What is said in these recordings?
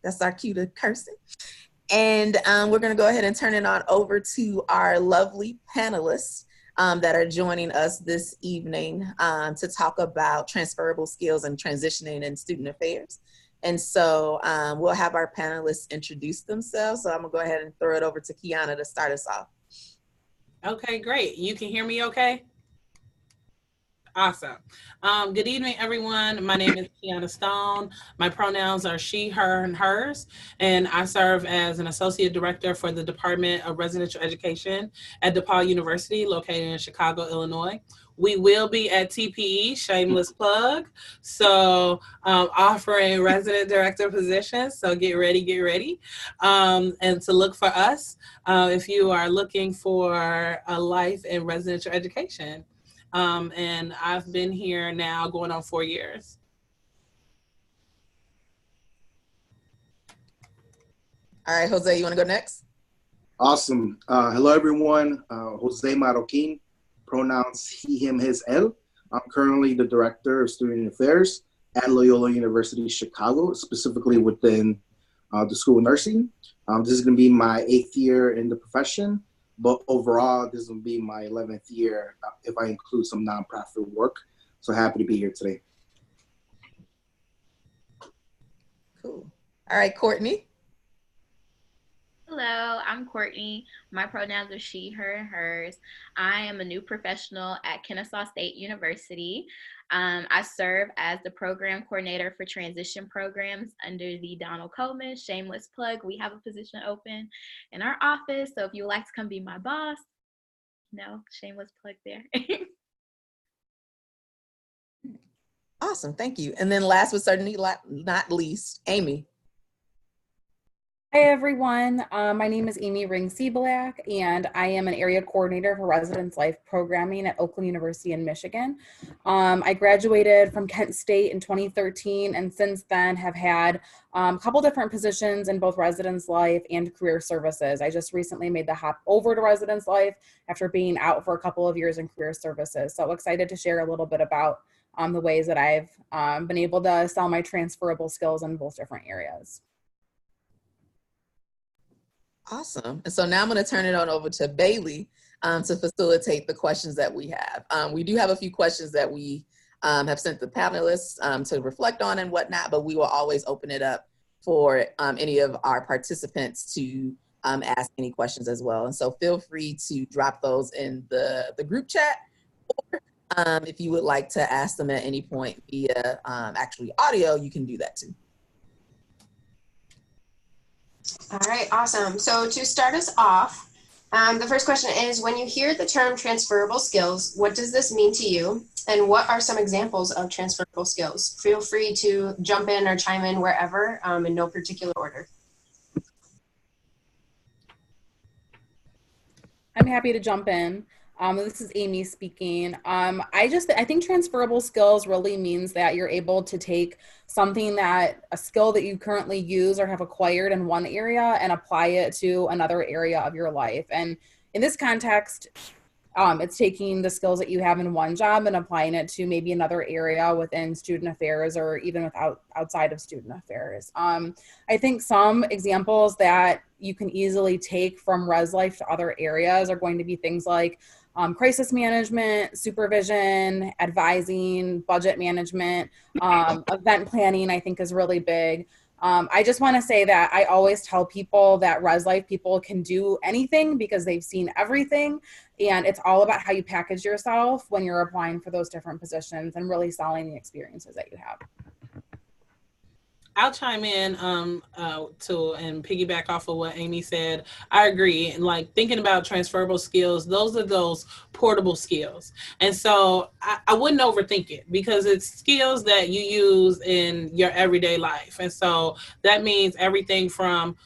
That's our cue to cursing. And we're going to go ahead and turn it on over to our lovely panelists that are joining us this evening to talk about transferable skills and transitioning in student affairs. And so we'll have our panelists introduce themselves. So I'm going to go ahead and throw it over to Kiana to start us off. Okay, great. You can hear me okay? Awesome. Good evening, everyone. My name is Kiana Stone. My pronouns are she, her, and hers, and I serve as an associate director for the Department of Residential Education at DePaul University, located in Chicago, Illinois. We will be at TPE, shameless plug, so offering resident director positions, so get ready, and to look for us if you are looking for a life in residential education. And I've been here now going on 4 years. All right, Jose, you want to go next? Awesome. Hello, everyone. Jose Marroquin, pronouns he, him, his, él. I'm currently the Director of Student Affairs at Loyola University Chicago, specifically within the School of Nursing. This is going to be my 8th year in the profession. But overall, this will be my 11th year if I include some nonprofit work. So happy to be here today. Cool. All right, Courtney. Hello, I'm Courtney. My pronouns are she, her, and hers. I am a new professional at Kennesaw State University. I serve as the program coordinator for transition programs under the Donald Coleman. Shameless plug, we have a position open in our office, so if you would like to come be my boss, no, shameless plug there. Awesome, thank you. And then last but certainly not least, Amy. Hi everyone, my name is Amy Ring-Seablack, and I am an area coordinator for Residence Life Programming at Oakland University in Michigan. I graduated from Kent State in 2013, and since then have had a couple different positions in both Residence Life and Career Services. I just recently made the hop over to Residence Life after being out for a couple of years in Career Services. So excited to share a little bit about the ways that I've been able to sell my transferable skills in both different areas. Awesome. And so now I'm going to turn it on over to Bailey to facilitate the questions that we have. We do have a few questions that we have sent the panelists to reflect on and whatnot, but we will always open it up for any of our participants to ask any questions as well. And so feel free to drop those in the group chat, or if you would like to ask them at any point via actually audio, you can do that too. All right, awesome. So to start us off, the first question is, when you hear the term transferable skills, what does this mean to you? And what are some examples of transferable skills? Feel free to jump in or chime in wherever in no particular order. I'm happy to jump in. This is Amy speaking. I think transferable skills really means that you're able to take something a skill that you currently use or have acquired in one area and apply it to another area of your life. And in this context, it's taking the skills that you have in one job and applying it to maybe another area within student affairs or even outside of student affairs. I think some examples that you can easily take from Res Life to other areas are going to be things like crisis management, supervision, advising, budget management, event planning, I think is really big. I just want to say that I always tell people that Res Life people can do anything because they've seen everything. And it's all about how you package yourself when you're applying for those different positions and really selling the experiences that you have. I'll chime in and piggyback off of what Amy said. I agree. And like thinking about transferable skills, those are those portable skills. And so I wouldn't overthink it because it's skills that you use in your everyday life. And so that means everything from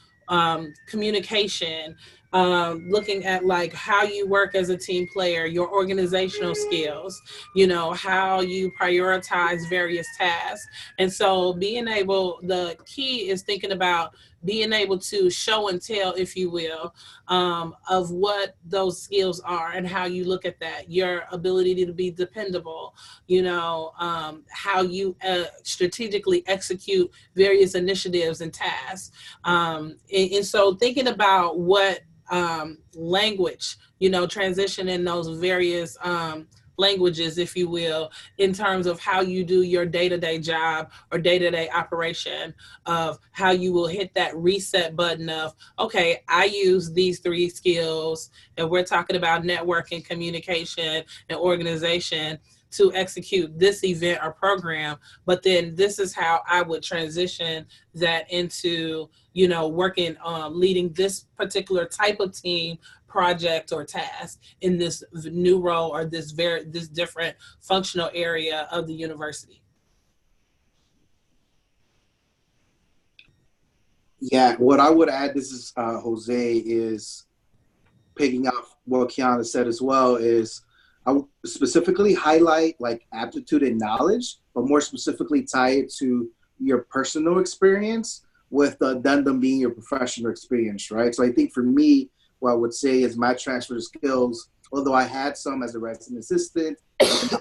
communication, looking at like how you work as a team player, your organizational skills, you know, how you prioritize various tasks. And so the key is thinking about being able to show and tell, if you will, of what those skills are and how you look at that, your ability to be dependable, how you strategically execute various initiatives and tasks. And so thinking about what language, transition in those various languages, if you will, in terms of how you do your day-to-day job or day-to-day operation, of how you will hit that reset button of, okay, I use these 3 skills, and we're talking about networking, communication, and organization to execute this event or program, but then this is how I would transition that into, working on leading this particular type of team, project, or task in this new role or this different functional area of the university. Yeah, what I would add, this is Jose, is picking up what Kiana said as well, is I would specifically highlight like aptitude and knowledge, but more specifically tie it to your personal experience, with the addendum being your professional experience, right? So I think for me, what I would say is my transfer skills, although I had some as a resident assistant and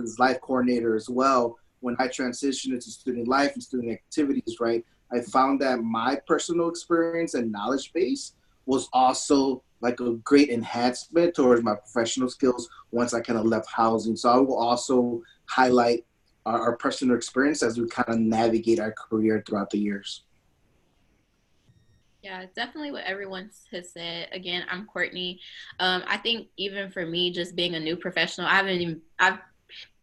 as life coordinator as well, when I transitioned into student life and student activities, right, I found that my personal experience and knowledge base was also like a great enhancement towards my professional skills once I kind of left housing. So I will also highlight our personal experience as we kind of navigate our career throughout the years. Yeah, definitely what everyone has said. Again, I'm Courtney. I think even for me, just being a new professional, I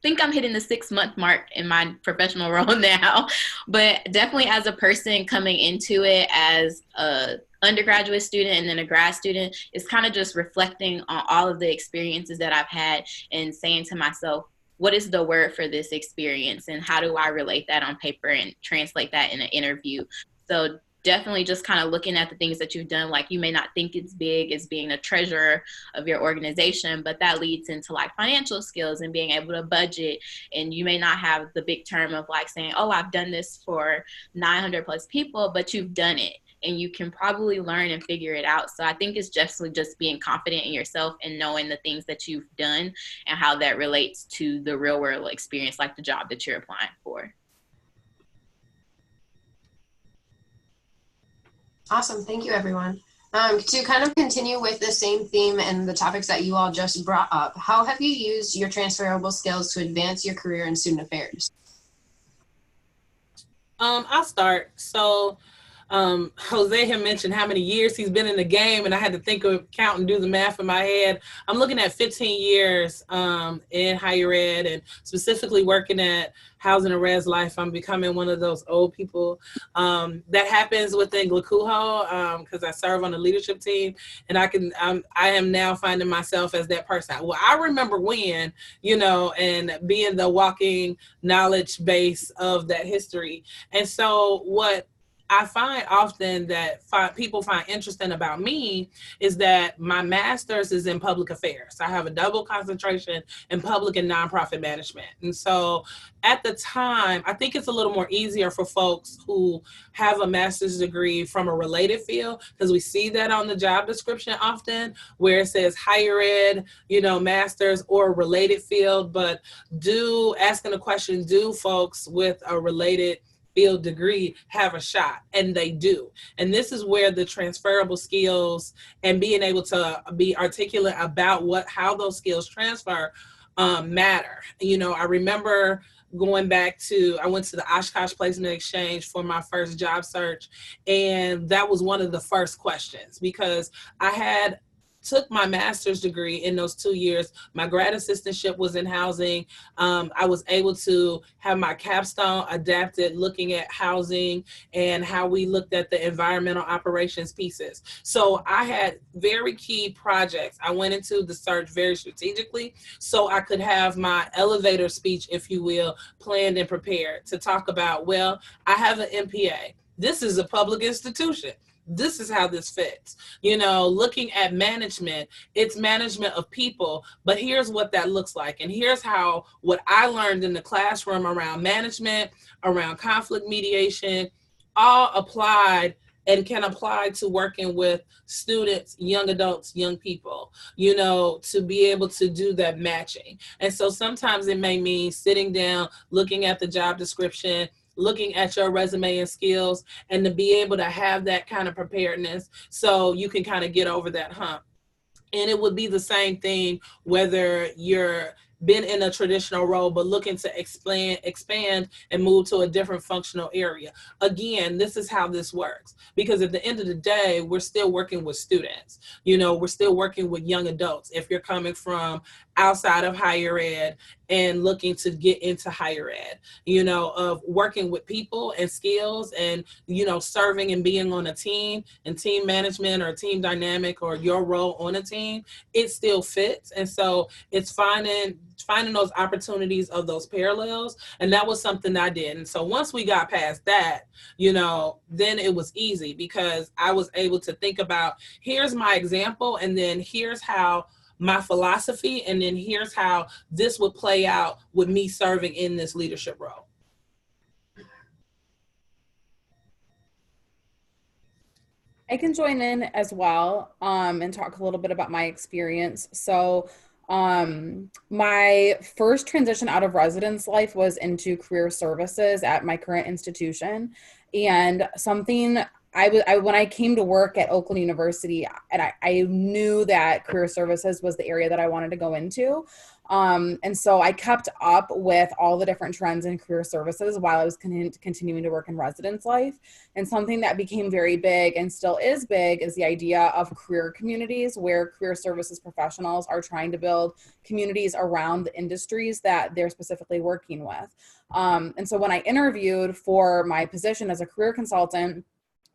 think I'm hitting the 6-month mark in my professional role now, but definitely as a person coming into it as a undergraduate student and then a grad student, it's kind of just reflecting on all of the experiences that I've had and saying to myself, what is the word for this experience and how do I relate that on paper and translate that in an interview? So definitely just kind of looking at the things that you've done. Like, you may not think it's big as being a treasurer of your organization, but that leads into like financial skills and being able to budget. And you may not have the big term of like saying, oh, I've done this for 900 plus people, but you've done it and you can probably learn and figure it out. So I think it's just being confident in yourself and knowing the things that you've done and how that relates to the real world experience, like the job that you're applying for. Awesome. Thank you, everyone. To kind of continue with the same theme and the topics that you all just brought up, how have you used your transferable skills to advance your career in student affairs? I'll start. So Jose had mentioned how many years he's been in the game, and I had to count and do the math in my head. I'm looking at 15 years in higher ed, and specifically working at Housing and Res Life. I'm becoming one of those old people. That happens within Glakuho because I serve on the leadership team, and I am now finding myself as that person. Well, I remember when, and being the walking knowledge base of that history. And so what I find often that people find interesting about me is that my master's is in public affairs. I have a double concentration in public and nonprofit management. And so at the time, I think it's a little more easier for folks who have a master's degree from a related field, because we see that on the job description often where it says higher ed, master's or related field. But asking the question, do folks with a related field degree have a shot? And they do. And this is where the transferable skills and being able to be articulate about how those skills transfer matter. I remember going back I went to the Oshkosh Placement Exchange for my first job search. And that was one of the first questions, because I took my master's degree in those 2 years. My grad assistantship was in housing. I was able to have my capstone adapted looking at housing and how we looked at the environmental operations pieces. So I had very key projects. I went into the search very strategically so I could have my elevator speech, if you will, planned and prepared to talk about, well, I have an MPA. This is a public institution. This is how this fits. Looking at management, it's management of people, but here's what that looks like. And here's what I learned in the classroom around management, around conflict mediation, all applied and can apply to working with students, young adults, young people, you know, to be able to do that matching. And so sometimes it may mean sitting down, looking at the job description, looking at your resume and skills, and to be able to have that kind of preparedness so you can kind of get over that hump. And it would be the same thing whether you're been in a traditional role but looking to expand and move to a different functional area. Again, this is how this works, because at the end of the day, we're still working with students. You know, we're still working with young adults. If you're coming from outside of higher ed and looking to get into higher ed, you know, of working with people and skills and, you know, serving and being on a team and team management or team dynamic or your role on a team, it still fits. And so it's finding those opportunities of those parallels. And that was something that I did. And so once we got past that, you know, then it was easy because I was able to think about, here's my example, and then here's how my philosophy, and then here's how this would play out with me serving in this leadership role. I can join in as well and talk a little bit about my experience. So my first transition out of residence life was into career services at my current institution. And something when I came to work at Oakland University, and I knew that career services was the area that I wanted to go into. And so I kept up with all the different trends in career services while I was continuing to work in residence life. And something that became very big and still is big is the idea of career communities, where career services professionals are trying to build communities around the industries that they're specifically working with. And so when I interviewed for my position as a career consultant,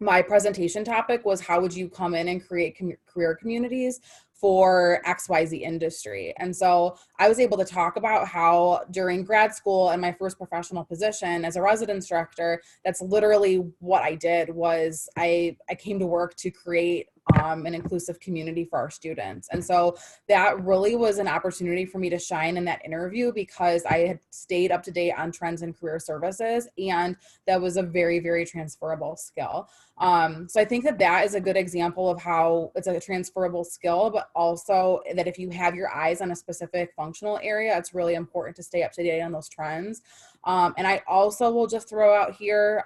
my presentation topic was, how would you come in and create career communities for XYZ industry? And so I was able to talk about how during grad school and my first professional position as a residence director, that's literally what I did. Was I came to work to create an inclusive community for our students. And so that really was an opportunity for me to shine in that interview, because I had stayed up to date on trends in career services, and that was a very, very transferable skill. So I think that is a good example of how it's a transferable skill, but also that if you have your eyes on a specific functional area, it's really important to stay up to date on those trends. And I also will just throw out here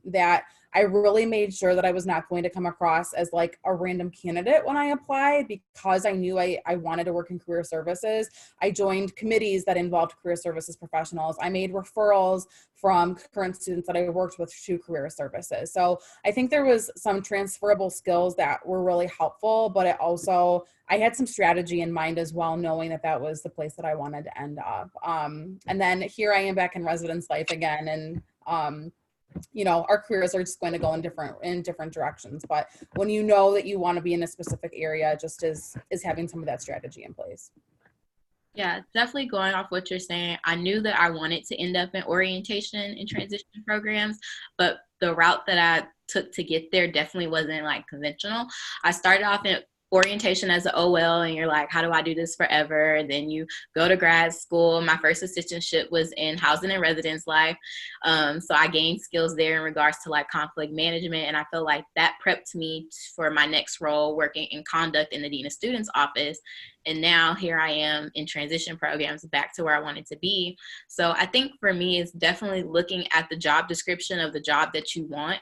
that I really made sure that I was not going to come across as like a random candidate when I applied, because I knew I wanted to work in career services. I joined committees that involved career services professionals. I made referrals from current students that I worked with to career services. So I think there was some transferable skills that were really helpful, but I had some strategy in mind as well, knowing that that was the place that I wanted to end up. And then here I am back in residence life again, and you know, our careers are just going to go in different directions. But when you know that you want to be in a specific area, just is having some of that strategy in place. Yeah, definitely going off what you're saying. I knew that I wanted to end up in orientation and transition programs, but the route that I took to get there definitely wasn't like conventional. I started off in orientation as an OL, and you're like, how do I do this forever? And then you go to grad school. My first assistantship was in housing and residence life. So I gained skills there in regards to like conflict management. And I feel like that prepped me for my next role, working in conduct in the Dean of Students office. And now here I am in transition programs, back to where I wanted to be. So I think for me, it's definitely looking at the job description of the job that you want,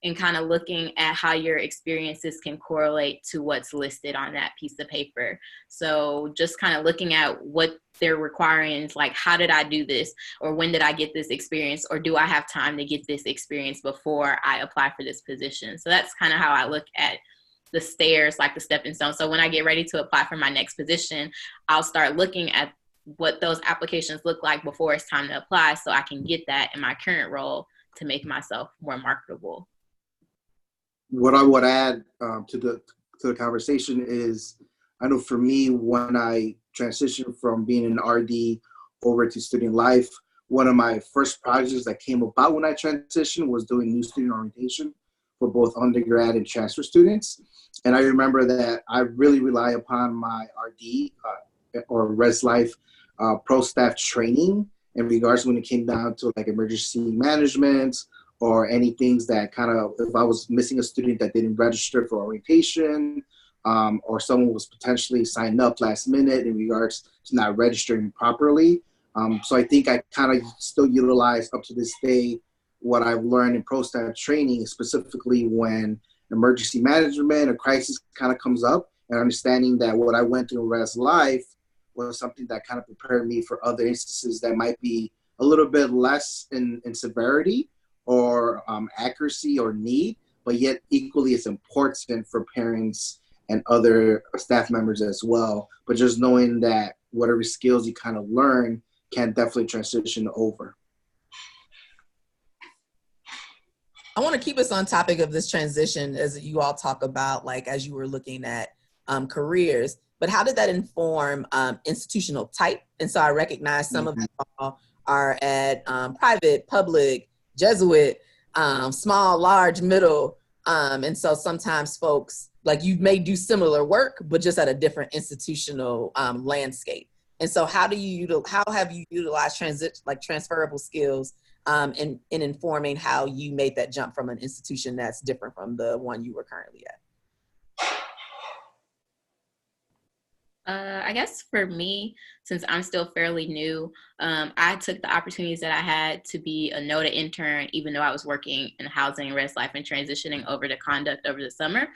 and kind of looking at how your experiences can correlate to what's listed on that piece of paper. So just kind of looking at what they're requiring is like, how did I do this? Or when did I get this experience? Or do I have time to get this experience before I apply for this position? So that's kind of how I look at the stairs, like the stepping stone. So when I get ready to apply for my next position, I'll start looking at what those applications look like before it's time to apply, so I can get that in my current role to make myself more marketable. What I would add to the conversation is, I know for me, when I transitioned from being an RD over to student life, one of my first projects that came about when I transitioned was doing new student orientation for both undergrad and transfer students. And I remember that I really rely upon my RD or Res Life pro staff training in regards when it came down to like emergency management or any things that kind of, if I was missing a student that didn't register for orientation, or someone was potentially signed up last minute in regards to not registering properly. So I think I kind of still utilize up to this day what I've learned in pro staff training, specifically when emergency management or crisis kind of comes up, and understanding that what I went through in res life was something that kind of prepared me for other instances that might be a little bit less in severity or accuracy or need, but yet equally as important for parents and other staff members as well. But just knowing that whatever skills you kind of learn can definitely transition over. I want to keep us on topic of this transition as you all talk about, like, as you were looking at careers, but how did that inform institutional type? And so I recognize some of you all are at private, public, Jesuit, small, large, middle. And so sometimes folks, like, you may do similar work, but just at a different institutional landscape. And so how have you utilized transferable skills in informing how you made that jump from an institution that's different from the one you were currently at? I guess for me, since I'm still fairly new, I took the opportunities that I had to be a NOTA intern, even though I was working in housing, res life, and transitioning over to conduct over the summer.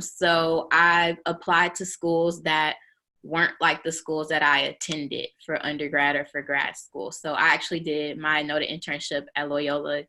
So I applied to schools that weren't like the schools that I attended for undergrad or for grad school. So I actually did my NOTA internship at Loyola,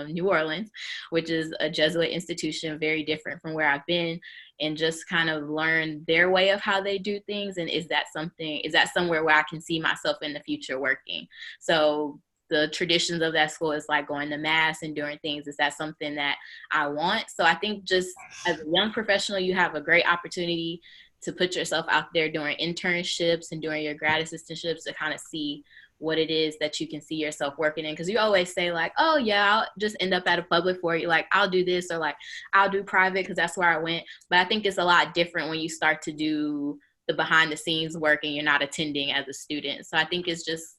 New Orleans, which is a Jesuit institution, very different from where I've been, and just kind of learn their way of how they do things. And is that somewhere where I can see myself in the future working? So the traditions of that school is like going to mass and doing things. Is that something that I want? So I think just as a young professional, you have a great opportunity to put yourself out there during internships and during your grad assistantships to kind of see what it is that you can see yourself working in. Because you always say like, oh yeah, I'll just end up at a public for you. Like, I'll do this, or like, I'll do private because that's where I went. But I think it's a lot different when you start to do the behind the scenes work and you're not attending as a student. So I think it's just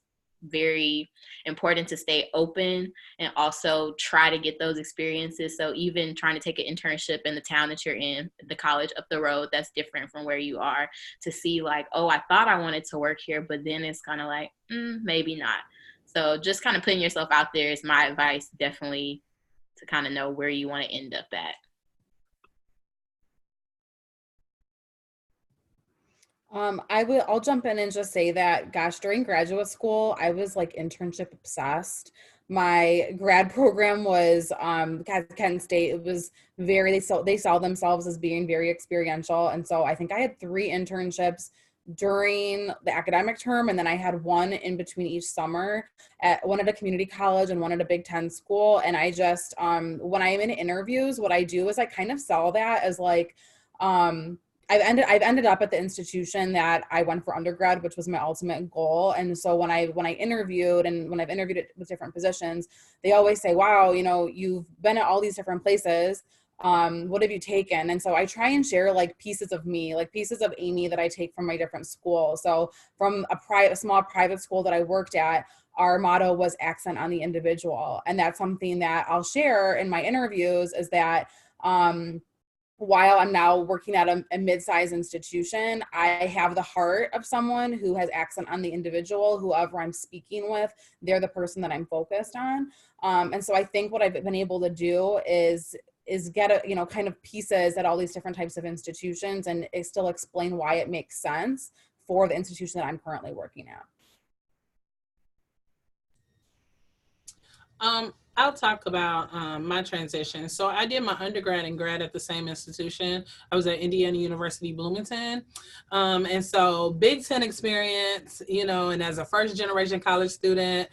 very important to stay open and also try to get those experiences. So even trying to take an internship in the town that you're in, the college up the road, that's different from where you are, to see like, oh, I thought I wanted to work here, but then it's kind of like, maybe not. So just kind of putting yourself out there is my advice, definitely, to kind of know where you want to end up at. I'll jump in and just say that, gosh, during graduate school, I was like internship obsessed. My grad program was Kent State. It was they saw themselves as being very experiential. And so I think I had 3 internships during the academic term, and then I had one in between each summer, at one at a community college and one at a Big Ten school. And I just, when I'm in interviews, what I do is I kind of sell that as like, I've ended up at the institution that I went for undergrad, which was my ultimate goal. And so when I interviewed, and when I've interviewed with different positions, they always say, wow, you know, you've been at all these different places. What have you taken? And so I try and share like pieces of me, like pieces of Amy that I take from my different schools. So from a small private school that I worked at, our motto was accent on the individual. And that's something that I'll share in my interviews, is that, while I'm now working at a mid-sized institution, I have the heart of someone who has accent on the individual. Whoever I'm speaking with, they're the person that I'm focused on. And so I think what I've been able to do is get kind of pieces at all these different types of institutions, and still explain why it makes sense for the institution that I'm currently working at. I'll talk about my transition. So I did my undergrad and grad at the same institution. I was at Indiana University, Bloomington. And so Big Ten experience, and as a first generation college student,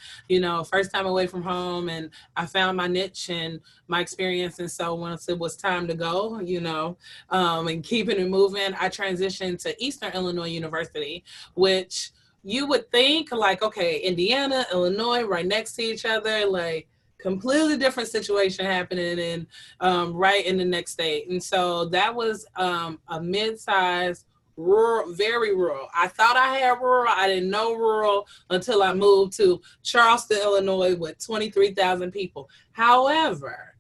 first time away from home, and I found my niche and my experience. And so once it was time to go, and keeping it moving, I transitioned to Eastern Illinois University, which you would think like, okay, Indiana, Illinois, right next to each other, like completely different situation happening in right in the next state. And so that was a mid-sized rural, very rural. I thought I had rural. I didn't know rural until I moved to Charleston, Illinois with 23,000 people. However,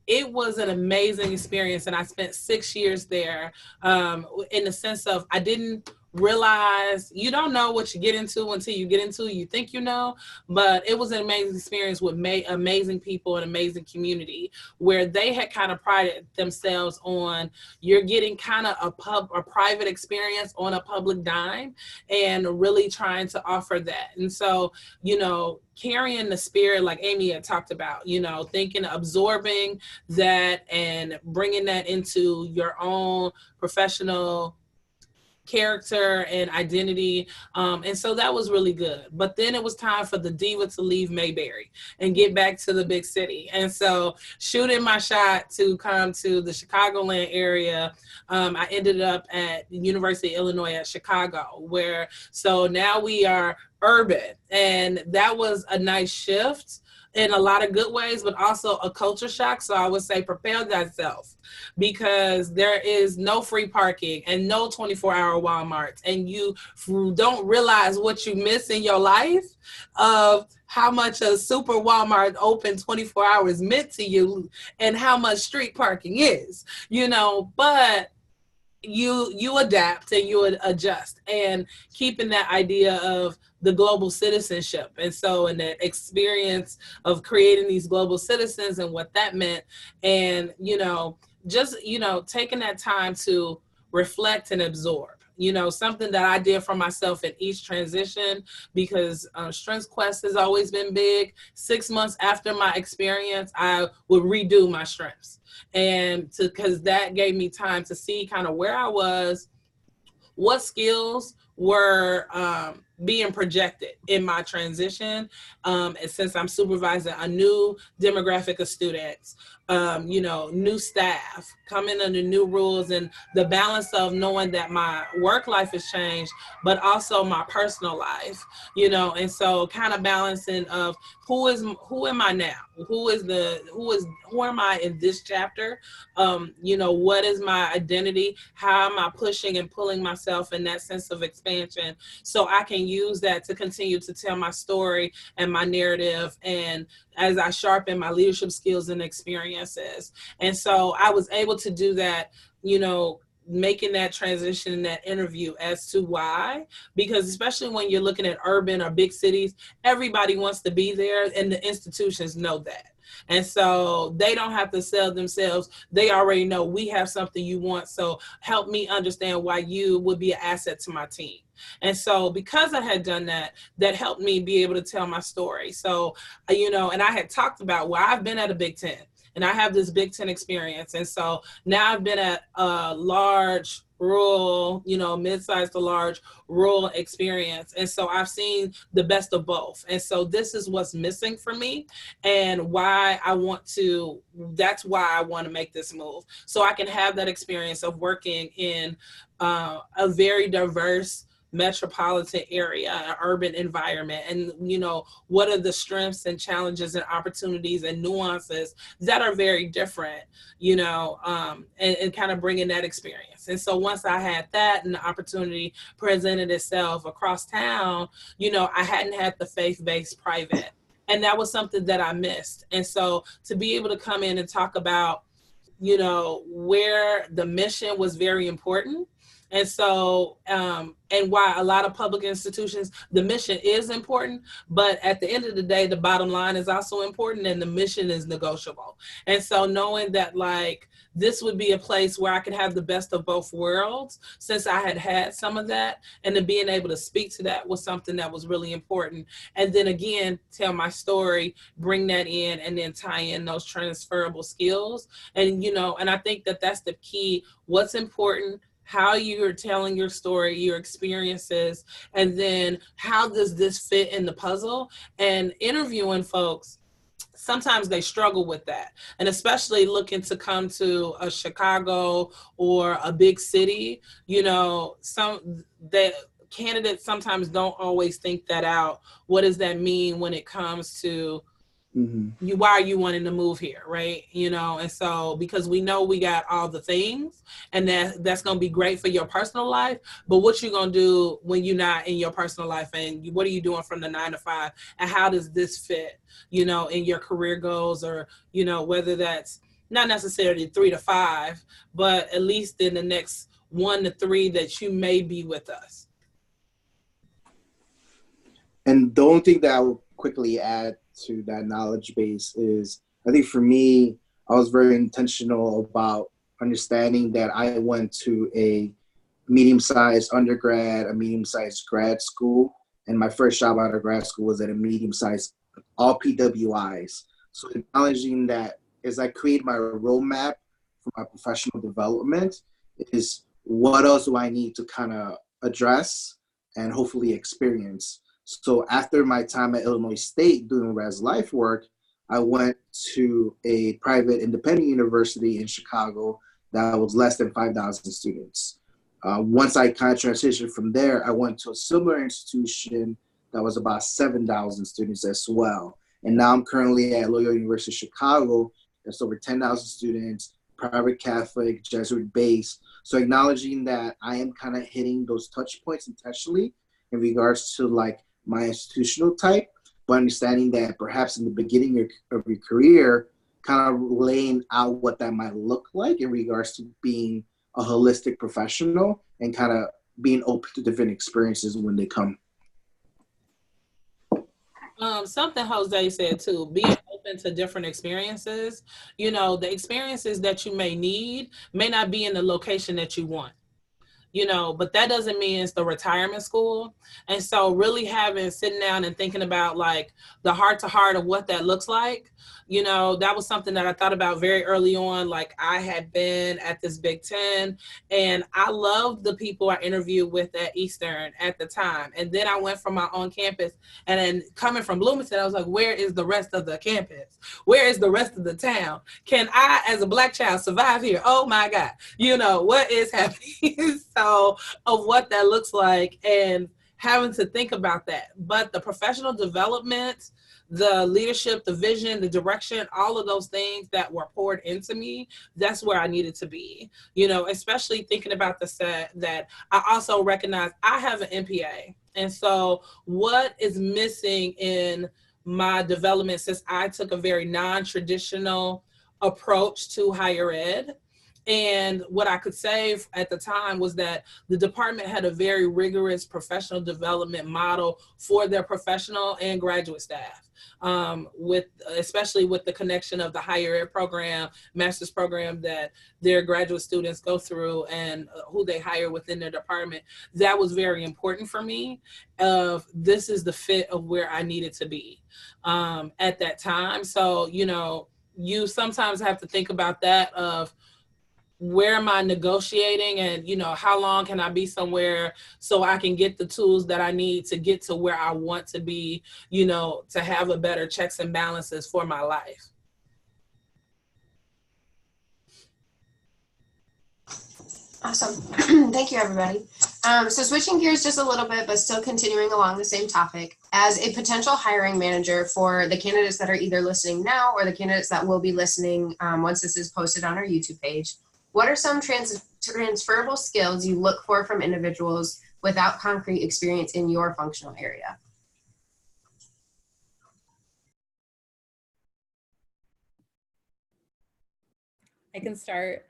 it was an amazing experience, and I spent 6 years there in the sense of I didn't realize, you don't know what you get into until you get into it. You think you know, but it was an amazing experience with amazing people and amazing community where they had kind of prided themselves on you're getting kind of a private experience on a public dime and really trying to offer that. And so, you know, carrying the spirit like Amy had talked about, you know, thinking, absorbing that and bringing that into your own professional character and identity. And so that was really good. But then it was time for the diva to leave Mayberry and get back to the big city. And so shooting my shot to come to the Chicagoland area, I ended up at the University of Illinois at Chicago, where so now we are urban. And that was a nice shift in a lot of good ways, but also a culture shock. So I would say prepare thyself, because there is no free parking and no 24-hour Walmarts, and you don't realize what you miss in your life of how much a super Walmart open 24 hours meant to you and how much street parking is, you know, but you adapt and you adjust, and keeping that idea of the global citizenship. And so in the experience of creating these global citizens and what that meant, and, you know, just, you know, taking that time to reflect and absorb, you know, something that I did for myself in each transition, because Strengths Quest has always been big. 6 months after my experience, I would redo my strengths, and because that gave me time to see kind of where I was, what skills were being projected in my transition. And since I'm supervising a new demographic of students, you know, new staff, coming under new rules, and the balance of knowing that my work life has changed, but also my personal life, you know, and so kind of balancing of who am I now? Who am I in this chapter? You know, what is my identity? How am I pushing and pulling myself in that sense of expansion so I can use that to continue to tell my story and my narrative, and as I sharpen my leadership skills and experiences. And so I was able to do that, you know, making that transition in that interview as to why, because especially when you're looking at urban or big cities, everybody wants to be there, and the institutions know that. And so they don't have to sell themselves. They already know we have something you want. So help me understand why you would be an asset to my team. And so because I had done that, that helped me be able to tell my story. So, you know, and I had talked about, well, I've been at a Big Ten and I have this Big Ten experience. And so now I've been at a large rural, you know, mid-sized to large rural experience. And so I've seen the best of both. And so this is what's missing for me, and why that's why I want to make this move. So I can have that experience of working in a very diverse metropolitan area, an urban environment, and, you know, what are the strengths and challenges and opportunities and nuances that are very different, you know, and kind of bringing that experience. And so once I had that and the opportunity presented itself across town, you know, I hadn't had the faith-based private, and that was something that I missed. And so to be able to come in and talk about, you know, where the mission was very important. And so, and why a lot of public institutions, the mission is important, but at the end of the day, the bottom line is also important, and the mission is negotiable. And so knowing that, like, this would be a place where I could have the best of both worlds, since I had some of that, and then being able to speak to that was something that was really important. And then again, tell my story, bring that in, and then tie in those transferable skills. And, you know, and I think that that's the key, what's important, how you're telling your story, your experiences, and then how does this fit in the puzzle? And interviewing folks, sometimes they struggle with that. And especially looking to come to a Chicago or a big city, you know, the candidates sometimes don't always think that out. What does that mean when it comes to why are you wanting to move here, right? You know, and so because we know we got all the things, and that's going to be great for your personal life, but what you going to do when you're not in your personal life, and what are you doing from the 9 to 5, and how does this fit, you know, in your career goals, or, you know, whether that's not necessarily 3 to 5, but at least in the next 1 to 3 that you may be with us. And the only thing that I will quickly add to that knowledge base is, I think for me, I was very intentional about understanding that I went to a medium-sized undergrad, a medium-sized grad school, and my first job out of grad school was at a medium-sized, all PWIs. So acknowledging that as I create my roadmap for my professional development is, what else do I need to kind of address and hopefully experience? So after my time at Illinois State doing res life work, I went to a private independent university in Chicago that was less than 5,000 students. Once I kind of transitioned from there, I went to a similar institution that was about 7,000 students as well. And now I'm currently at Loyola University Chicago. That's over 10,000 students, private Catholic, Jesuit based. So acknowledging that I am kind of hitting those touch points intentionally in regards to like my institutional type, but understanding that perhaps in the beginning of your career, kind of laying out what that might look like in regards to being a holistic professional and kind of being open to different experiences when they come. Something Jose said too, being open to different experiences. You know, the experiences that you may need may not be in the location that you want, you know, but that doesn't mean it's the retirement school. And so really sitting down and thinking about like the heart to heart of what that looks like, you know, that was something that I thought about very early on. Like I had been at this Big Ten, and I loved the people I interviewed with at Eastern at the time. And then I went from my own campus, and then coming from Bloomington, I was like, where is the rest of the campus? Where is the rest of the town? Can I, as a Black child, survive here? Oh my God, you know, what is happening? So of what that looks like, and having to think about that. But the professional development, the leadership, the vision, the direction, all of those things that were poured into me, that's where I needed to be, you know, especially thinking about the set that I also recognize I have an MPA. And so what is missing in my development, since I took a very non-traditional approach to higher ed, and what I could say at the time was that the department had a very rigorous professional development model for their professional and graduate staff, especially with the connection of the higher ed program, master's program that their graduate students go through, and who they hire within their department. That was very important for me. This is the fit of where I needed to be at that time. So, you know, you sometimes have to think about that of, where am I negotiating, and, you know, how long can I be somewhere so I can get the tools that I need to get to where I want to be, you know, to have a better checks and balances for my life. Awesome. Thank you, everybody. So switching gears just a little bit, but still continuing along the same topic, as a potential hiring manager for the candidates that are either listening now or the candidates that will be listening once this is posted on our YouTube page, what are some transferable skills you look for from individuals without concrete experience in your functional area? I can start.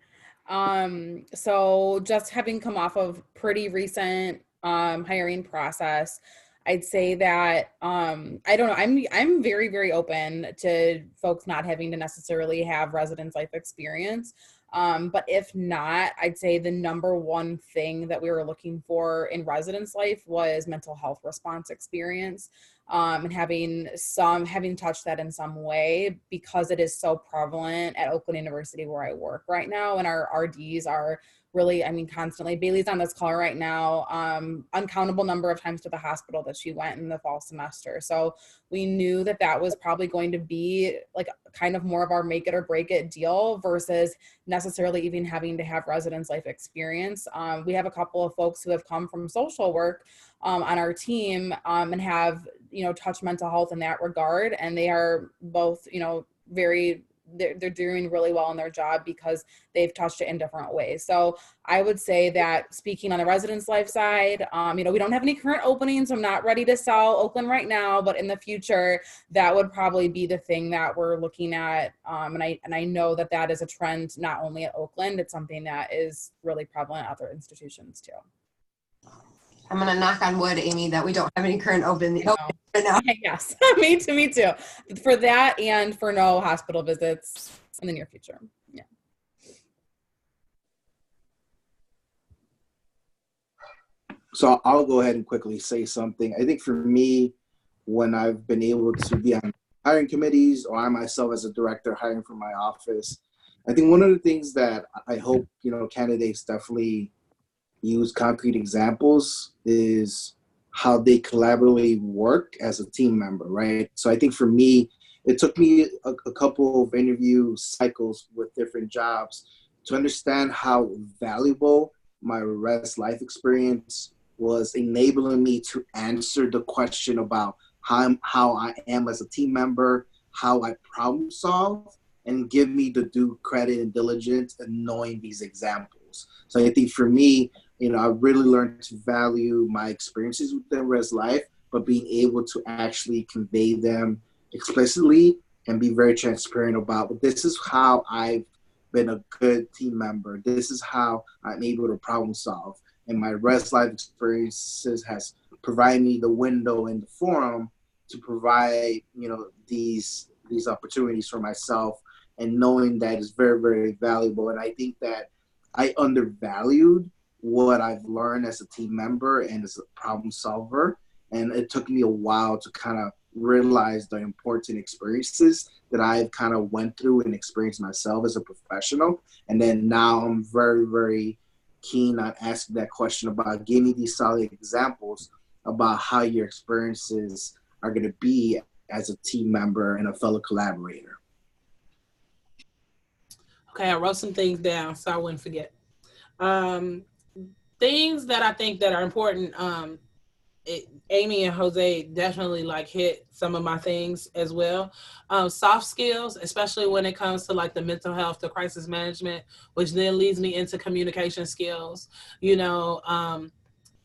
So just having come off of pretty recent hiring process, I'd say that I don't know, I'm very, very open to folks not having to necessarily have residence life experience. But if not, I'd say the number one thing that we were looking for in residence life was mental health response experience, and having touched that in some way, because it is so prevalent at Oakland University where I work right now, and our RDs are really, I mean, constantly. Bailey's on this call right now, uncountable number of times to the hospital that she went in the fall semester. So we knew that that was probably going to be like kind of more of our make it or break it deal versus necessarily even having to have residence life experience. We have a couple of folks who have come from social work on our team and have, touched mental health in that regard. And they are both, they're doing really well in their job because they've touched it in different ways. So I would say that speaking on the residence life side, we don't have any current openings. I'm not ready to sell Oakland right now, but in the future, that would probably be the thing that we're looking at. And I know that is a trend, not only at Oakland, it's something that is really prevalent at other institutions too. I'm going to knock on wood, Amy, that we don't have any current open right now. Yes, me too. For that and for no hospital visits in the near future. Yeah. So I'll go ahead and quickly say something. I think for me, when I've been able to be on hiring committees, or I myself as a director hiring for my office, I think one of the things that I hope, candidates definitely use concrete examples is how they collaboratively work as a team member, right? So I think for me, it took me a couple of interview cycles with different jobs to understand how valuable my res life experience was enabling me to answer the question about how I am as a team member, how I problem solve, and give me the due credit and diligence in knowing these examples. So I think for me, I really learned to value my experiences within res life, but being able to actually convey them explicitly and be very transparent about, but this is how I've been a good team member. This is how I'm able to problem solve. And my res life experiences has provided me the window and the forum to provide, these opportunities for myself, and knowing that is very, very valuable. And I think that I undervalued what I've learned as a team member and as a problem solver. And it took me a while to kind of realize the important experiences that I've kind of went through and experienced myself as a professional. And then now I'm very, very keen on asking that question about, give me these solid examples about how your experiences are going to be as a team member and a fellow collaborator. Okay, I wrote some things down so I wouldn't forget. Things that I think that are important. Amy and Jose definitely hit some of my things as well. Soft skills, especially when it comes to the mental health, the crisis management, which then leads me into communication skills.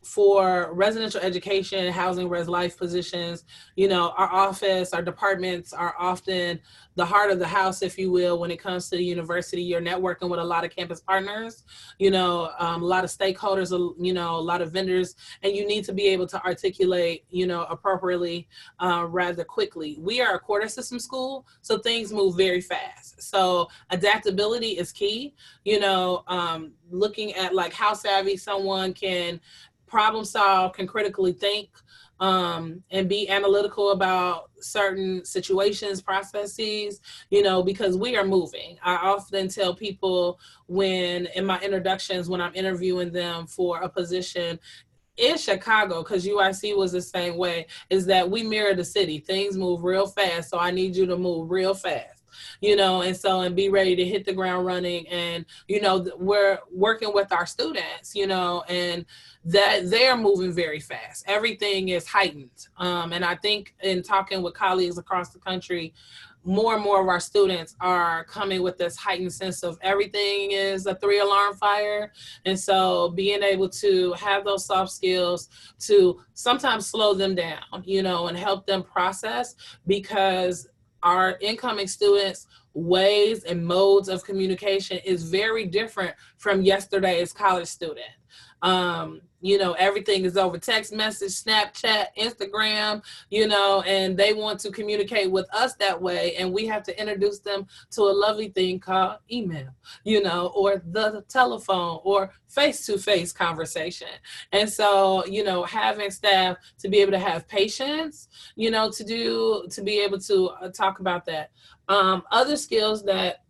For residential education, housing, res life positions, our office, our departments are often the heart of the house, if you will, when it comes to the university. You're networking with a lot of campus partners, a lot of stakeholders, a lot of vendors, and you need to be able to articulate, appropriately, rather quickly. We are a quarter system school, so things move very fast. So adaptability is key, looking at how savvy someone can problem solve, can critically think, and be analytical about certain situations, processes, because we are moving. I often tell people in my introductions, when I'm interviewing them for a position in Chicago, because UIC was the same way, is that we mirror the city. Things move real fast, so I need you to move real fast. And be ready to hit the ground running. And, we're working with our students, and that they're moving very fast. Everything is heightened. And I think in talking with colleagues across the country, more and more of our students are coming with this heightened sense of everything is a 3-alarm fire. And so being able to have those soft skills to sometimes slow them down, and help them process, because our incoming students' ways and modes of communication is very different from yesterday's college student. Everything is over text message, Snapchat, Instagram, and they want to communicate with us that way. And we have to introduce them to a lovely thing called email, or the telephone or face-to-face conversation. And so, having staff to be able to have patience, to be able to talk about that. Other skills that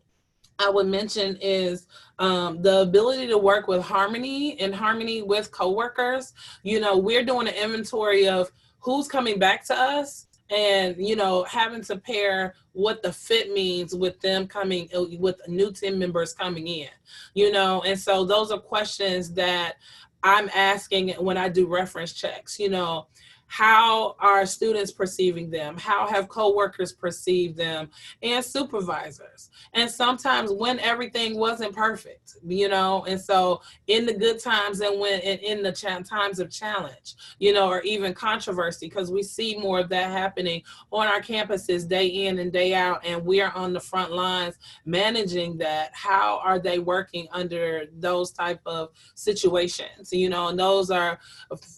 I would mention is the ability to work with harmony with coworkers. We're doing an inventory of who's coming back to us and, you know, having to pair what the fit means with them coming, with new team members coming in, you know. And so those are questions that I'm asking when I do reference checks. You know, how are students perceiving them? How have coworkers perceived them, and supervisors? And sometimes when everything wasn't perfect, you know, and so in the good times and when and in the times of challenge, you know, or even controversy, because we see more of that happening on our campuses day in and day out, and we are on the front lines managing that. How are they working under those type of situations? You know, and those are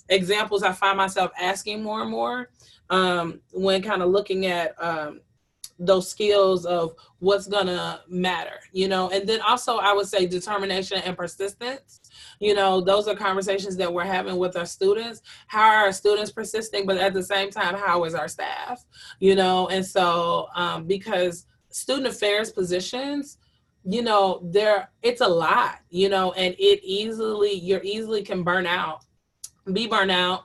examples I find myself asking more and more when kind of looking at those skills of what's gonna matter, you know. And then also I would say determination and persistence. You know, those are conversations that we're having with our students. How are our students persisting, but at the same time, how is our staff? You know, and so because student affairs positions, you know, it's a lot, you know, and you're easily can be burnt out,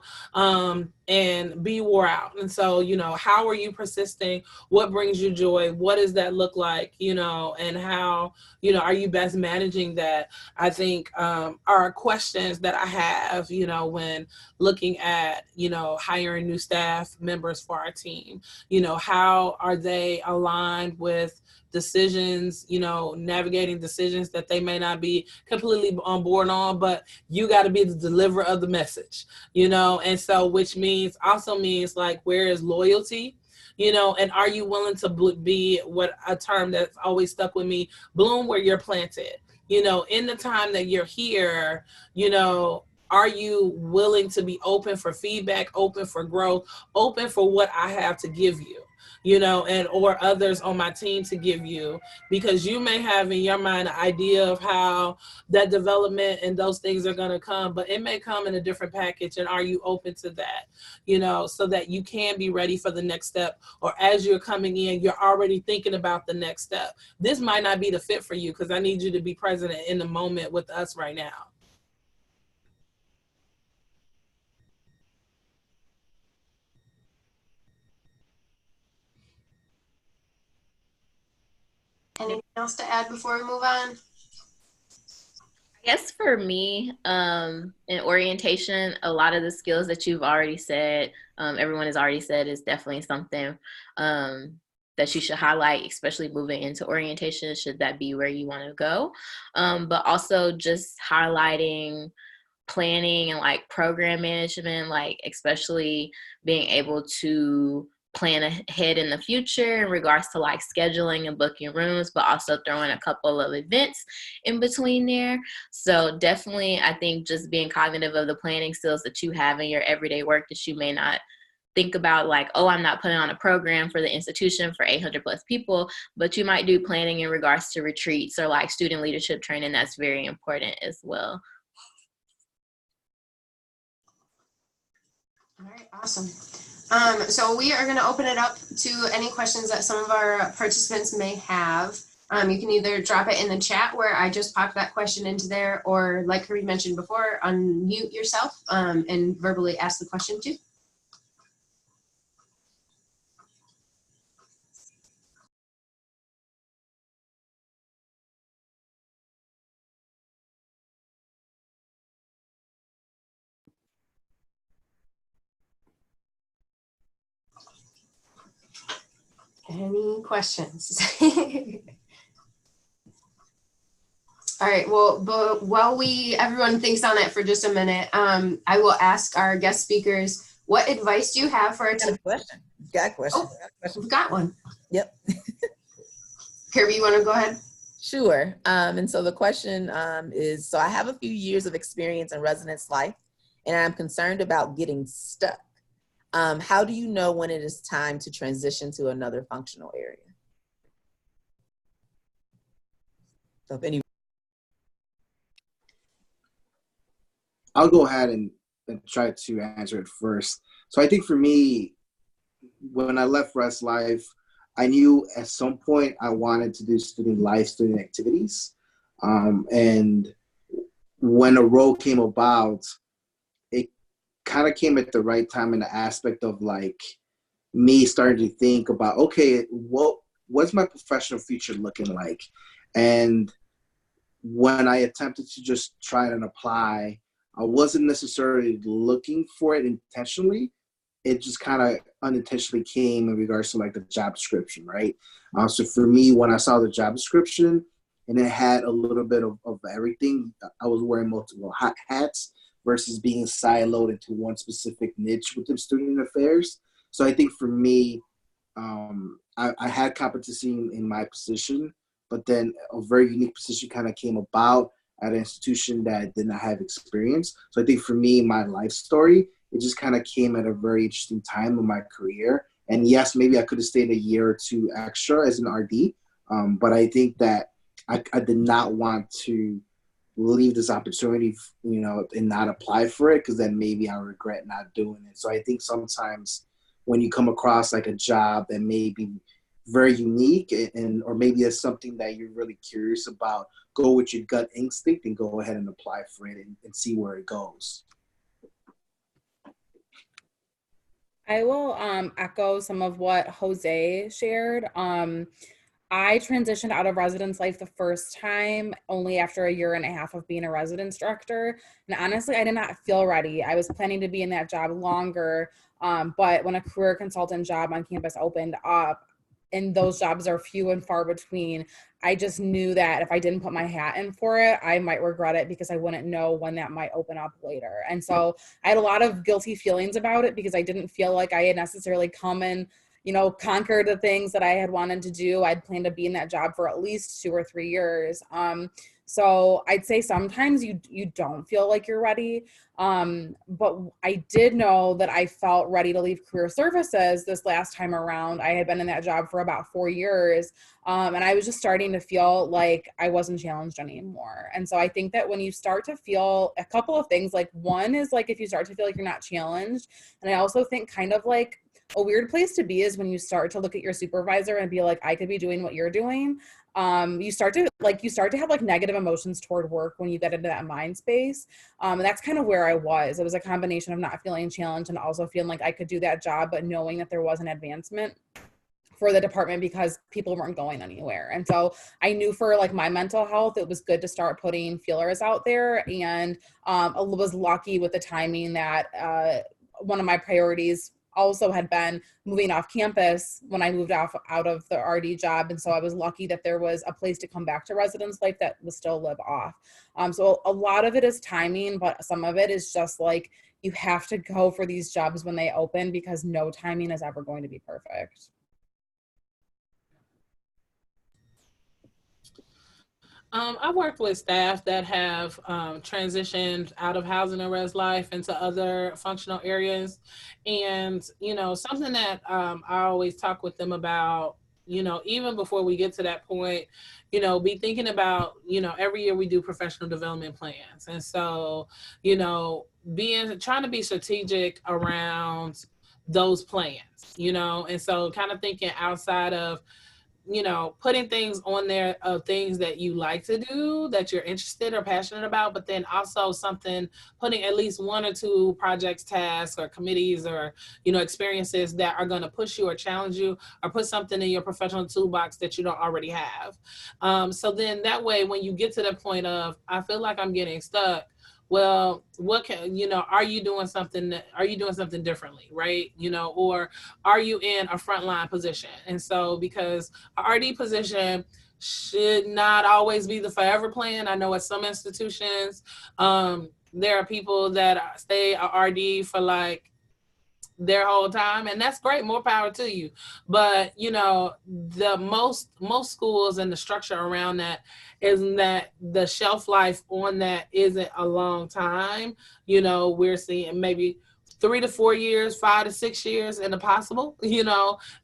and be wore out. And so, you know, how are you persisting? What brings you joy? What does that look like? You know, and how, you know, are you best managing that? I think are questions that I have, you know, when looking at, you know, hiring new staff members for our team. You know, how are they aligned with decisions, you know, navigating decisions that they may not be completely on board on, but you got to be the deliverer of the message, you know. And so, which also means like, where is loyalty, you know, and are you willing to be, what a term that's always stuck with me, bloom where you're planted, you know, in the time that you're here, you know. Are you willing to be open for feedback, open for growth, open for what I have to give you, you know, and or others on my team to give you? Because you may have in your mind an idea of how that development and those things are going to come, but it may come in a different package. And are you open to that, you know, so that you can be ready for the next step? Or as you're coming in, you're already thinking about the next step. This might not be the fit for you because I need you to be present in the moment with us right now. Anything else to add before we move on? I guess for me, in orientation, a lot of the skills that you've already said, everyone has already said, is definitely something that you should highlight, especially moving into orientation, should that be where you want to go. But also just highlighting planning and like program management, like especially being able to plan ahead in the future in regards to like scheduling and booking rooms, but also throwing a couple of events in between there. So definitely, I think just being cognitive of the planning skills that you have in your everyday work that you may not think about, like, oh, I'm not putting on a program for the institution for 800 plus people, but you might do planning in regards to retreats or like student leadership training. That's very important as well. All right, awesome. So we are going to open it up to any questions that some of our participants may have. You can either drop it in the chat where I just popped that question into there, or like we mentioned before, unmute yourself and verbally ask the question too. Any questions? All right, well, but while everyone thinks on that for just a minute, I will ask our guest speakers, what advice do you have for our team? Got a question. Oh, we've got one. Yep. Kirby, you want to go ahead? Sure. And so the question is, so I have a few years of experience in residence life, and I'm concerned about getting stuck. How do you know when it is time to transition to another functional area? So if any. I'll go ahead and try to answer it first. So I think for me, when I left Res Life, I knew at some point I wanted to do student activities. And when a role came about, it kind of came at the right time in the aspect of like, me starting to think about, okay, what's my professional future looking like? And when I attempted to just try and apply, I wasn't necessarily looking for it intentionally. It just kind of unintentionally came in regards to like the job description, right? So for me, when I saw the job description and it had a little bit of everything, I was wearing multiple hats versus being siloed into one specific niche within student affairs. So I think for me, I had competency in my position, but then a very unique position kind of came about at an institution that did not have experience. So I think for me, my life story, it just kind of came at a very interesting time in my career. And yes, maybe I could have stayed a year or two extra as an RD, but I think that I did not want to leave this opportunity, and not apply for it, because then maybe I'll regret not doing it. So I think sometimes when you come across like a job that may be very unique or maybe it's something that you're really curious about, go with your gut instinct and go ahead and apply for it and see where it goes. I will echo some of what Jose shared. I transitioned out of residence life the first time only after a year and a half of being a residence director. And honestly, I did not feel ready. I was planning to be in that job longer. But when a career consultant job on campus opened up, and those jobs are few and far between, I just knew that if I didn't put my hat in for it, I might regret it because I wouldn't know when that might open up later. And so I had a lot of guilty feelings about it because I didn't feel like I had necessarily come and conquer the things that I had wanted to do. I'd planned to be in that job for at least 2 or 3 years. So I'd say sometimes you don't feel like you're ready. But I did know that I felt ready to leave career services this last time around. I had been in that job for about 4 years. And I was just starting to feel like I wasn't challenged anymore. And so I think that when you start to feel a couple of things, like one is like if you start to feel like you're not challenged. And I also think kind of like a weird place to be is when you start to look at your supervisor and be like, I could be doing what you're doing. You start to have like negative emotions toward work when you get into that mind space. And that's kind of where I was. It was a combination of not feeling challenged and also feeling like I could do that job, but knowing that there was an advancement for the department because people weren't going anywhere. And so I knew for like my mental health, it was good to start putting feelers out there. And I was lucky with the timing that one of my priorities also had been moving off campus when I moved out of the RD job. And so I was lucky that there was a place to come back to residence life that was still live off. So a lot of it is timing, but some of it is just like, you have to go for these jobs when they open because no timing is ever going to be perfect. I've worked with staff that have transitioned out of housing and res life into other functional areas. And, something that I always talk with them about, even before we get to that point, be thinking about, every year we do professional development plans. And so, trying to be strategic around those plans, and so kind of thinking outside of, putting things on there of things that you like to do, that you're interested or passionate about, but then also putting at least 1 or 2 projects, tasks, or committees, or, experiences that are going to push you or challenge you, or put something in your professional toolbox that you don't already have. So then that way, when you get to the point of, I feel like I'm getting stuck, well, are you doing something differently, right? Or are you in a frontline position? And so because a RD position should not always be the forever plan. I know at some institutions, there are people that stay a RD for like their whole time, and that's great, more power to you. But the most schools and the structure around that is that the shelf life on that isn't a long time. We're seeing maybe 3 to 4 years, 5 to 6 years, and possible,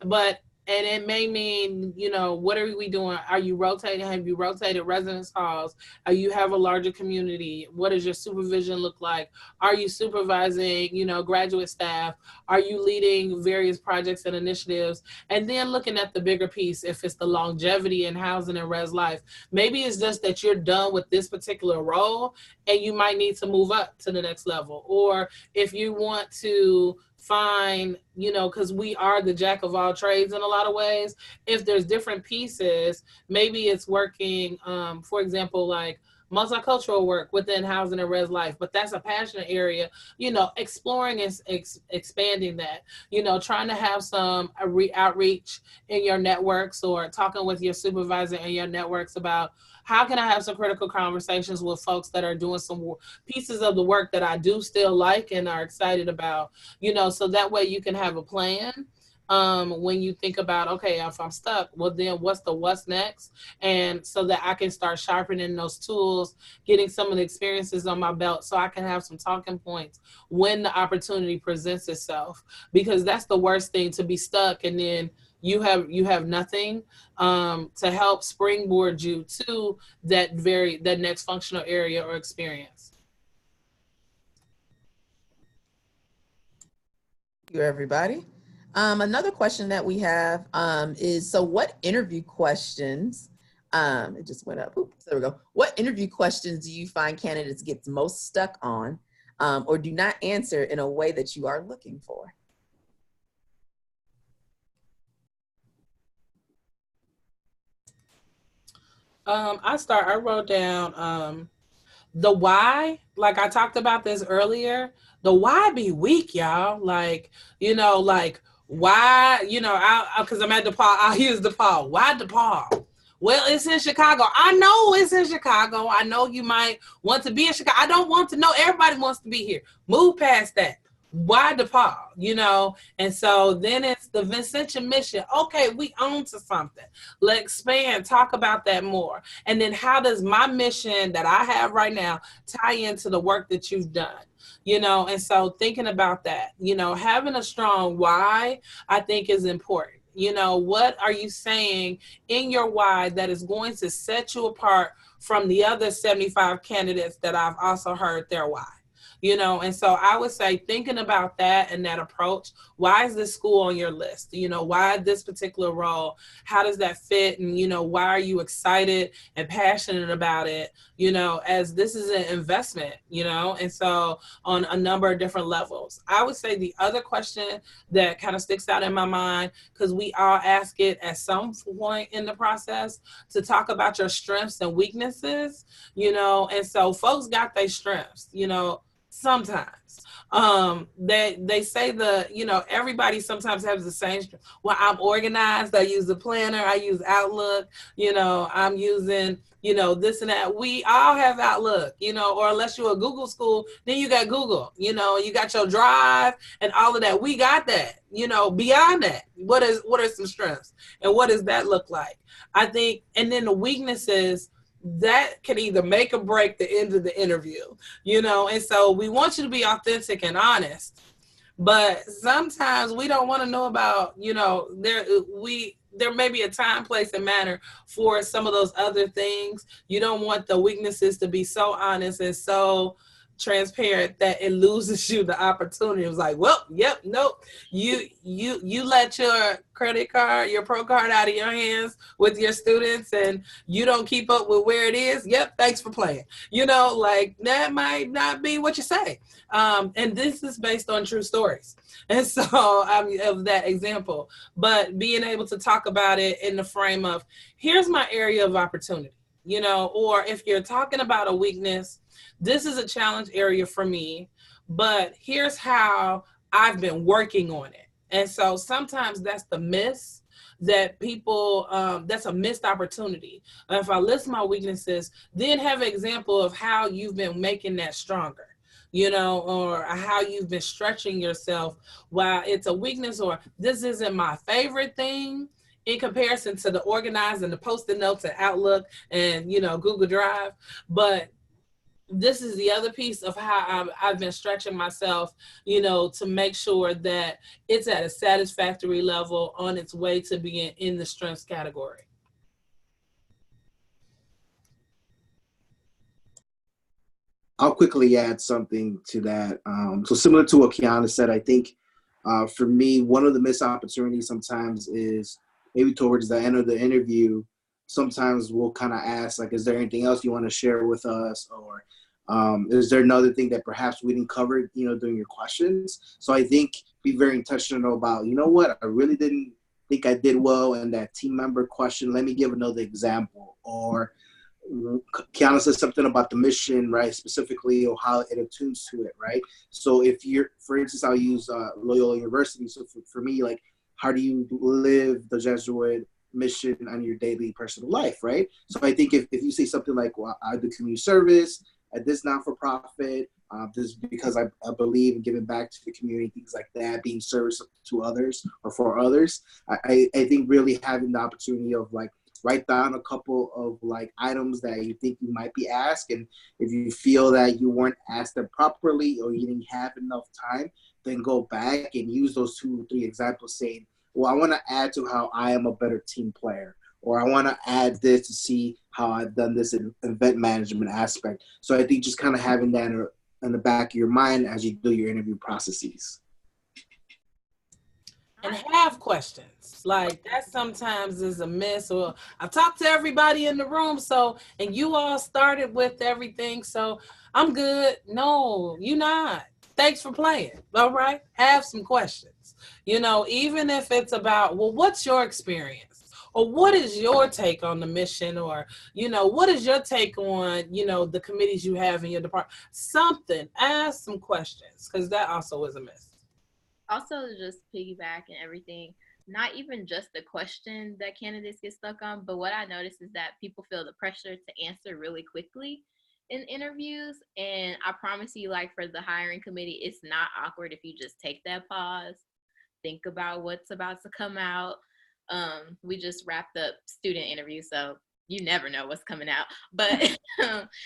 but and it may mean, what are we doing? Are you rotating? Have you rotated residence halls? Are you have a larger community? What does your supervision look like? Are you supervising, graduate staff? Are you leading various projects and initiatives? And then looking at the bigger piece, if it's the longevity in housing and res life, maybe it's just that you're done with this particular role and you might need to move up to the next level. Or if you want to find, you know, because we are the jack of all trades in a lot of ways. If there's different pieces, maybe it's working, for example, like multicultural work within housing and res life, but that's a passionate area, you know, exploring and expanding that, you know, trying to have some outreach in your networks or talking with your supervisor in your networks about how can I have some critical conversations with folks that are doing some pieces of the work that I do still like and are excited about, you know, so that way you can have a plan. When you think about, okay, if I'm stuck, well then what's next? And so that I can start sharpening those tools, getting some of the experiences on my belt so I can have some talking points when the opportunity presents itself. Because that's the worst thing, to be stuck and then you have nothing to help springboard you to that next functional area or experience. Thank you, everybody. Another question that we have is, so what interview questions, it just went up, oops, there we go. What interview questions do you find candidates get most stuck on or do not answer in a way that you are looking for? I wrote down the why, like I talked about this earlier, the why be weak, y'all. Like, you know, like why, you know, because I'm at DePaul, I'll use DePaul. Why DePaul? Well, it's in Chicago. I know it's in Chicago. I know you might want to be in Chicago. I don't want to know. Everybody wants to be here. Move past that. Why DePaul? You know, and so then it's the Vincentian mission. Okay, we own to something. Let's expand, talk about that more. And then how does my mission that I have right now tie into the work that you've done? You know, and so thinking about that, you know, having a strong why, I think is important. You know, what are you saying in your why that is going to set you apart from the other 75 candidates that I've also heard their why? You know, and so I would say thinking about that and that approach, why is this school on your list? You know, why this particular role? How does that fit? And, you know, why are you excited and passionate about it? You know, as this is an investment, you know, and so on a number of different levels. I would say the other question that kind of sticks out in my mind, because we all ask it at some point in the process, to talk about your strengths and weaknesses, you know, and so folks got their strengths, you know, sometimes they say you know, everybody sometimes has the same. Well, I'm organized. I use the planner. I use Outlook. You know, I'm using, you know, this and that. We all have Outlook, you know, or unless you're a Google school, then you got Google, you know, you got your Drive and all of that. We got that, you know. Beyond that, what are some strengths and what does that look like? I think, and then the weaknesses, that can either make or break the end of the interview, you know, and so we want you to be authentic and honest, but sometimes we don't want to know about, you know, there may be a time, place, and manner for some of those other things. You don't want the weaknesses to be so honest and so transparent that it loses you the opportunity. It was like, well, yep, nope. You let your credit card, your pro card out of your hands with your students and you don't keep up with where it is. Yep, thanks for playing. You know, like that might not be what you say. And this is based on true stories. And so of that example, but being able to talk about it in the frame of, here's my area of opportunity, you know, or if you're talking about a weakness, this is a challenge area for me, but here's how I've been working on it. And so sometimes that's the miss that people, that's a missed opportunity. If I list my weaknesses, then have an example of how you've been making that stronger, you know, or how you've been stretching yourself while it's a weakness, or this isn't my favorite thing in comparison to the organized and the Post-it notes and Outlook and, you know, Google Drive. But this is the other piece of how I've been stretching myself, you know, to make sure that it's at a satisfactory level on its way to being in the strengths category. I'll quickly add something to that. So similar to what Kiana said, I think for me, one of the missed opportunities sometimes is maybe towards the end of the interview, sometimes we'll kind of ask, like, is there anything else you want to share with us? Or Is there another thing that perhaps we didn't cover, during your questions? So I think be very intentional about, what, I really didn't think I did well in that team member question. Let me give another example. Or Kiana says something about the mission, right, specifically, or how it attunes to it, right? So if you're, for instance, I'll use Loyola University. So for me, like, how do you live the Jesuit mission on your daily personal life, right? So I think if you say something like, well, I do community service at this not-for-profit, this because I believe in giving back to the community, things like that, being service to others or for others. I think really having the opportunity of like, write down a couple of like items that you think you might be asked. And if you feel that you weren't asked them properly or you didn't have enough time, then go back and use those 2 or 3 examples saying, well, I want to add to how I am a better team player, or I want to add this to see how I've done this in event management aspect. So I think just kind of having that in the back of your mind as you do your interview processes. And have questions. Like that sometimes is a miss. Or I talked to everybody in the room, and you all started with everything, so I'm good. No, you're not. Thanks for playing. All right. Have some questions. Even if it's about, well, what's your experience? Or what is your take on the mission? Or, what is your take on, the committees you have in your department? Something. Ask some questions, because that also is a miss. Also, just piggyback and everything, not even just the question that candidates get stuck on, but what I noticed is that people feel the pressure to answer really quickly in interviews. And I promise you, like for the hiring committee, it's not awkward if you just take that pause, think about what's about to come out. We just wrapped up student interviews, so you never know what's coming out, but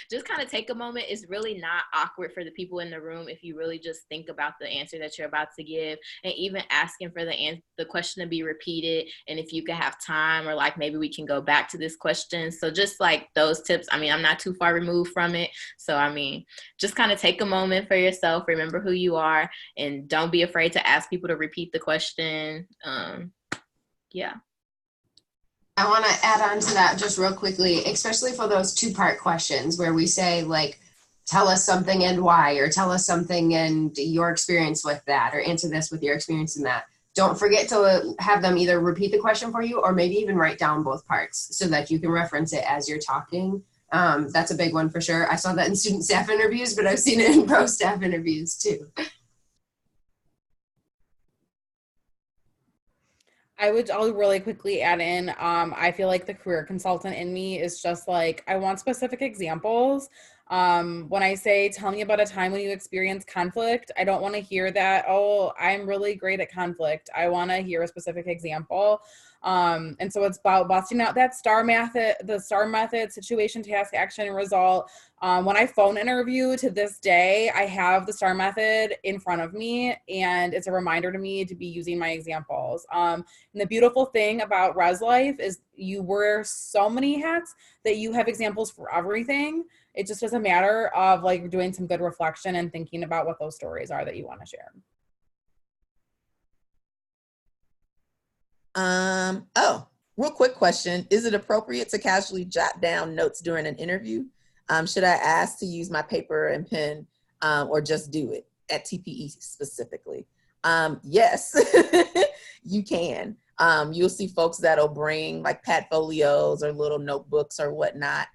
just kind of take a moment. It's really not awkward for the people in the room if you really just think about the answer that you're about to give, and even asking for the question to be repeated, and if you could have time, or like maybe we can go back to this question. So just like those tips, I'm not too far removed from it, so just kind of take a moment for yourself, remember who you are, and don't be afraid to ask people to repeat the question. Yeah. I want to add on to that just real quickly, especially for those 2-part questions where we say like, tell us something and why, or tell us something and your experience with that, or answer this with your experience in that. Don't forget to have them either repeat the question for you or maybe even write down both parts so that you can reference it as you're talking. That's a big one for sure. I saw that in student staff interviews, but I've seen it in pro staff interviews too. I'll really quickly add in, I feel like the career consultant in me is just like, I want specific examples. When I say, tell me about a time when you experienced conflict, I don't want to hear that, oh, I'm really great at conflict. I want to hear a specific example. And so it's about busting out that the STAR method, situation, task, action, and result. When I phone interview to this day, I have the STAR method in front of me, and it's a reminder to me to be using my examples. And the beautiful thing about Res Life is you wear so many hats that you have examples for everything. It just is a matter of like doing some good reflection and thinking about what those stories are that you want to share. Real quick question. Is it appropriate to casually jot down notes during an interview? Should I ask to use my paper and pen, or just do it at TPE specifically? Yes, you can. You'll see folks that'll bring like pad-folios or little notebooks or whatnot.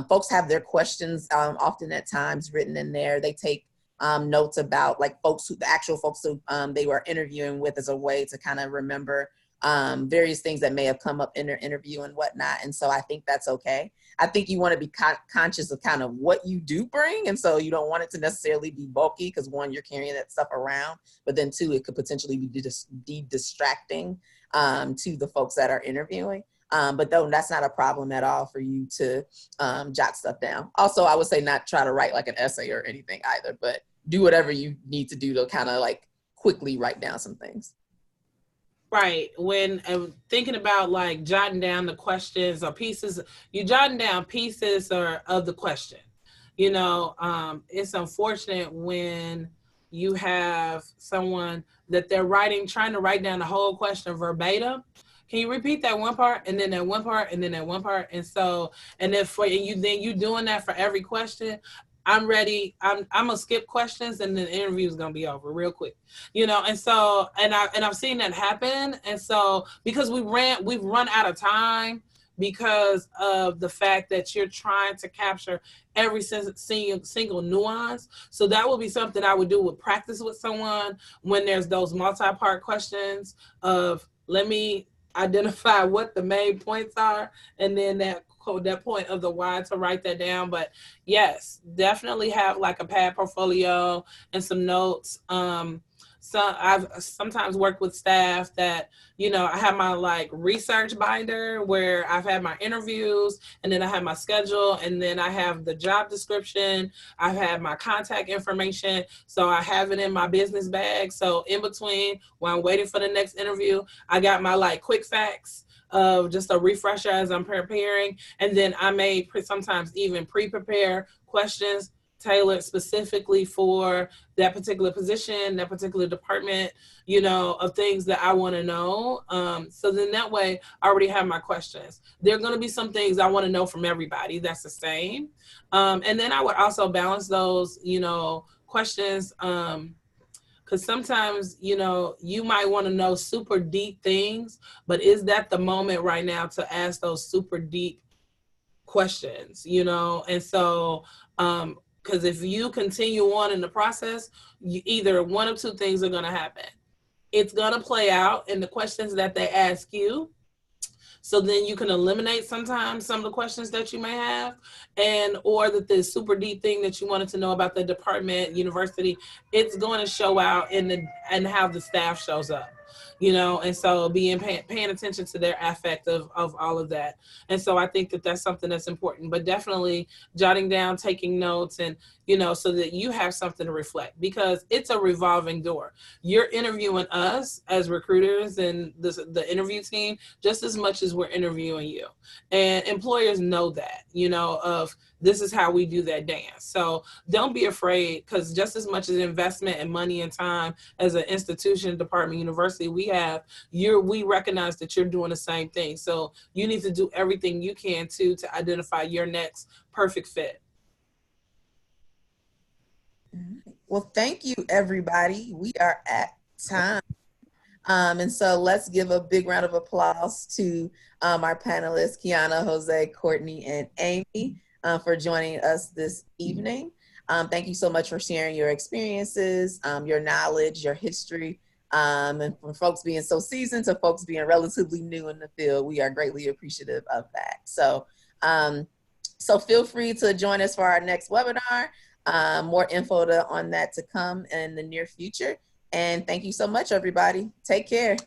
Folks have their questions often at times written in there. They take notes about like the actual folks who they were interviewing with as a way to kind of remember various things that may have come up in their interview and whatnot. And so I think that's okay. I think you want to be conscious of kind of what you do bring. And so you don't want it to necessarily be bulky because 1, you're carrying that stuff around, but then 2, it could potentially be distracting to the folks that are interviewing. But though that's not a problem at all for you to jot stuff down. Also, I would say not try to write like an essay or anything either, but do whatever you need to do to kind of like quickly write down some things. Right. When thinking about like jotting down the questions or pieces, you're jotting down pieces of the question. It's unfortunate when you have someone that they're trying to write down the whole question verbatim. Can you repeat that one part and then that one part and then that one part? And so, and then you doing that for every question, I'm ready. I'm gonna skip questions and the interview is gonna be over real quick, you know. And so, and I've seen that happen. And so, because we've run out of time because of the fact that you're trying to capture every single nuance. So that would be something I would do with practice with someone when there's those multi-part questions of, let me identify what the main points are, and then that point of the why to write that down. But yes, definitely have like a pad portfolio and some notes. So I've sometimes worked with staff that, you know, I have my like research binder where I've had my interviews, and then I have my schedule, and then I have the job description. I've had my contact information. So I have it in my business bag. So in between, while I'm waiting for the next interview, I got my like quick facts of just a refresher as I'm preparing. And then I may sometimes even pre-prepare questions tailored specifically for that particular position, that particular department, you know, of things that I want to know. So then that way I already have my questions. There are going to be some things I want to know from everybody. That's the same. And then I would also balance those, you know, questions, because sometimes, you know, you might want to know super deep things, but is that the moment right now to ask those super deep questions, you know? And so, because if you continue on in the process, either one of two things are going to happen. It's going to play out in the questions that they ask you. So then you can eliminate sometimes some of the questions that you may have, and or that the super deep thing that you wanted to know about the department, university, it's going to show out in how the staff shows up, you know. And so paying attention to their affect of all of that. And so I think that that's something that's important, but definitely jotting down, taking notes, and, you know, so that you have something to reflect, because it's a revolving door. You're interviewing us as recruiters and the interview team just as much as we're interviewing you. And employers know that, you know, of this is how we do that dance. So don't be afraid, because just as much as investment and money and time as an institution, department, university we have, we recognize that you're doing the same thing. So you need to do everything you can to identify your next perfect fit. Well, thank you, everybody. We are at time. And so let's give a big round of applause to our panelists, Kiana, Jose, Courtney, and Amy, for joining us this evening. Thank you so much for sharing your experiences, your knowledge, your history, and from folks being so seasoned to folks being relatively new in the field. We are greatly appreciative of that. So, so feel free to join us for our next webinar. More info on that to come in the near future. And thank you so much, everybody. Take care.